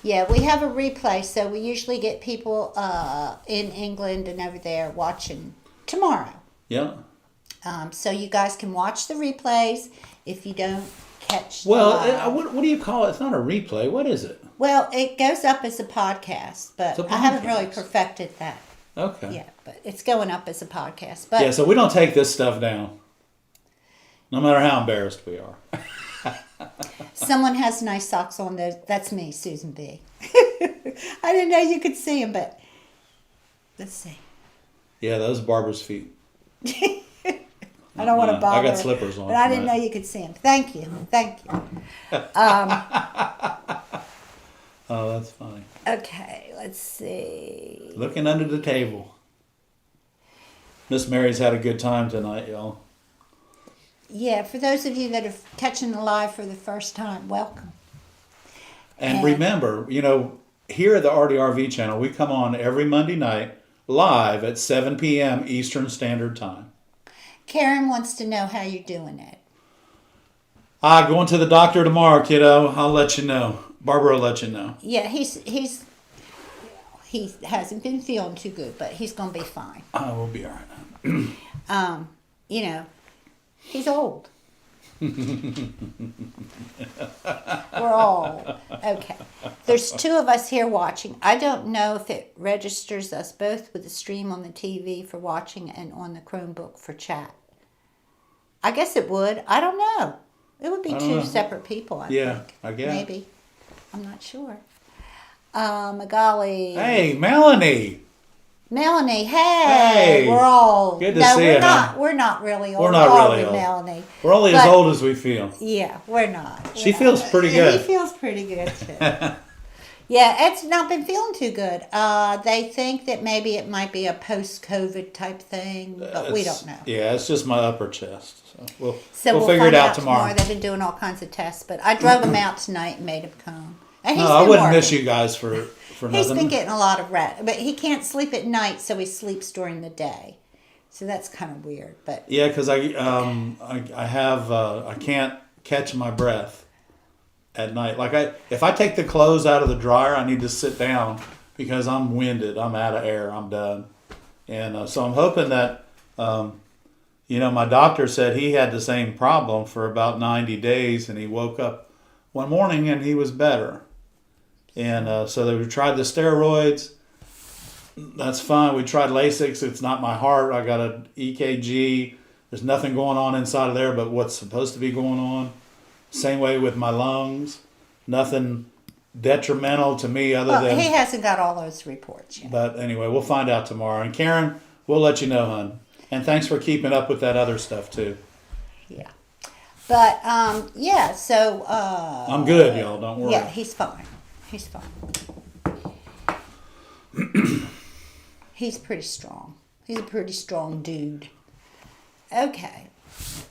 Yeah, we have a replay, so we usually get people in England and over there watching tomorrow. Yeah. So you guys can watch the replays if you don't catch the Well, live. what do you call it? It's not a replay. What is it? Well, it goes up as a podcast, but It's a I haven't really podcast. perfected that. Okay. Yeah, but it's going up as a podcast. But yeah, so we don't take this stuff down, no matter how embarrassed we are. someone has nice socks on. That's me, Susan B. I didn't know you could see them, but let's see. Yeah, those Barbara's feet. I don't want to bother. I got slippers on. But I didn't know you could see them. Thank you. Oh, that's funny. Okay, let's see. Looking under the table. Miss Mary's had a good time tonight, y'all. Yeah, for those of you that are catching the live for the first time, welcome. And remember, here at the ARTyRV channel, we come on every Monday night live at 7 p.m. Eastern Standard Time. Karen wants to know how you're doing it. Going to the doctor tomorrow, kiddo. I'll let you know. Barbara will let you know. Yeah, he hasn't been feeling too good, but he's gonna be fine. We'll be all right. He's old. We're all okay. There's two of us here watching. I don't know if it registers us both with the stream on the TV for watching and on the Chromebook for chat. I guess it would. I don't know. It would be two separate people, I think. I guess. Maybe. I'm not sure. Golly. Hey, Melanie. Melanie, hey. We're all... Good to see you, huh? We're not really old. We're not really old. Melanie. We're only as old as we feel. Yeah, we're not. She feels pretty good. He feels pretty good, too. Yeah, Ed's not been feeling too good. They think that maybe it might be a post-COVID type thing, but we don't know. Yeah, it's just my upper chest. So we'll figure it out tomorrow. They've been doing all kinds of tests, but I drove him out tonight and made him come. And I wouldn't miss you guys for nothing. He's been getting a lot of rest, but he can't sleep at night, so he sleeps during the day. So that's kind of weird, but yeah, because I can't catch my breath at night. Like if I take the clothes out of the dryer, I need to sit down because I'm winded. I'm out of air. I'm done, and so I'm hoping that my doctor said he had the same problem for about 90 days, and he woke up one morning and he was better. And so we tried the steroids. That's fine. We tried Lasix. It's not my heart. I got an EKG. There's nothing going on inside of there but what's supposed to be going on. Same way with my lungs. Nothing detrimental to me other than... he hasn't got all those reports yet. But anyway, we'll find out tomorrow. And Karen, we'll let you know, hon. And thanks for keeping up with that other stuff, too. Yeah. But, so... I'm good, y'all. Don't worry. Yeah, he's fine. He's fine. He's pretty strong. He's a pretty strong dude. Okay.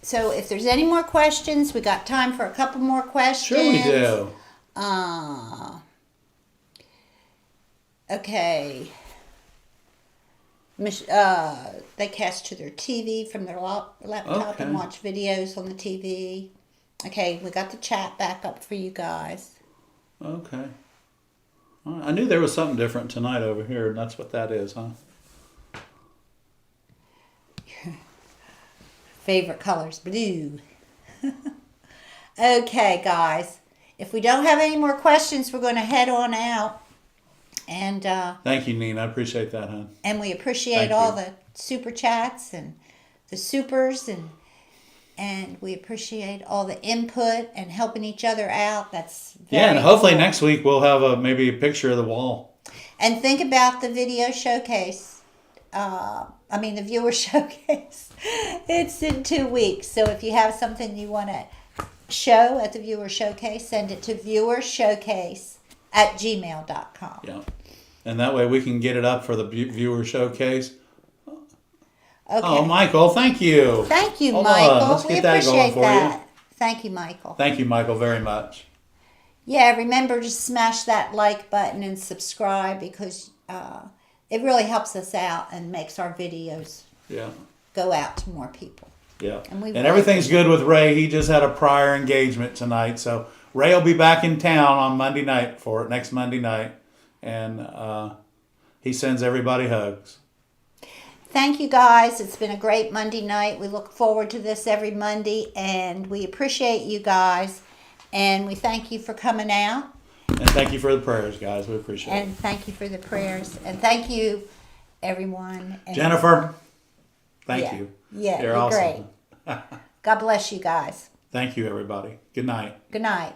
So if there's any more questions, we got time for a couple more questions. Sure we do. Okay. They cast to their TV from their laptop and watch videos on the TV. Okay, we got the chat back up for you guys. Okay. I knew there was something different tonight over here, and that's what that is, huh? Favorite color's blue. Okay, guys. If we don't have any more questions, we're going to head on out. And thank you, Nina. I appreciate that, huh? And we appreciate all the super chats and the supers, and we appreciate all the input and helping each other out. That's very and hopefully cool. Next week we'll have maybe a picture of the wall. And think about the video showcase. The viewer showcase. It's in 2 weeks. So if you have something you want to show at the viewer showcase, send it to viewershowcase@gmail.com. Yeah. And that way we can get it up for the viewer showcase. Okay. Oh, Michael, thank you. Thank you, Hold Michael. on. Let's We get that going appreciate for that. you. Thank you, Michael. Thank you, Michael, very much. Yeah, remember to smash that like button and subscribe because it really helps us out and makes our videos go out to more people. Yeah. And everything's good with Ray. He just had a prior engagement tonight. So Ray will be back in town on Monday night for it, next Monday night. And he sends everybody hugs. Thank you, guys. It's been a great Monday night. We look forward to this every Monday, and we appreciate you guys. And we thank you for coming out. And thank you for the prayers, guys. We appreciate it. And thank you for the prayers. And thank you everyone. And Jennifer, thank yeah. you. Yeah, You're you're awesome. great. God bless you guys. Thank you, everybody. Good night. Good night.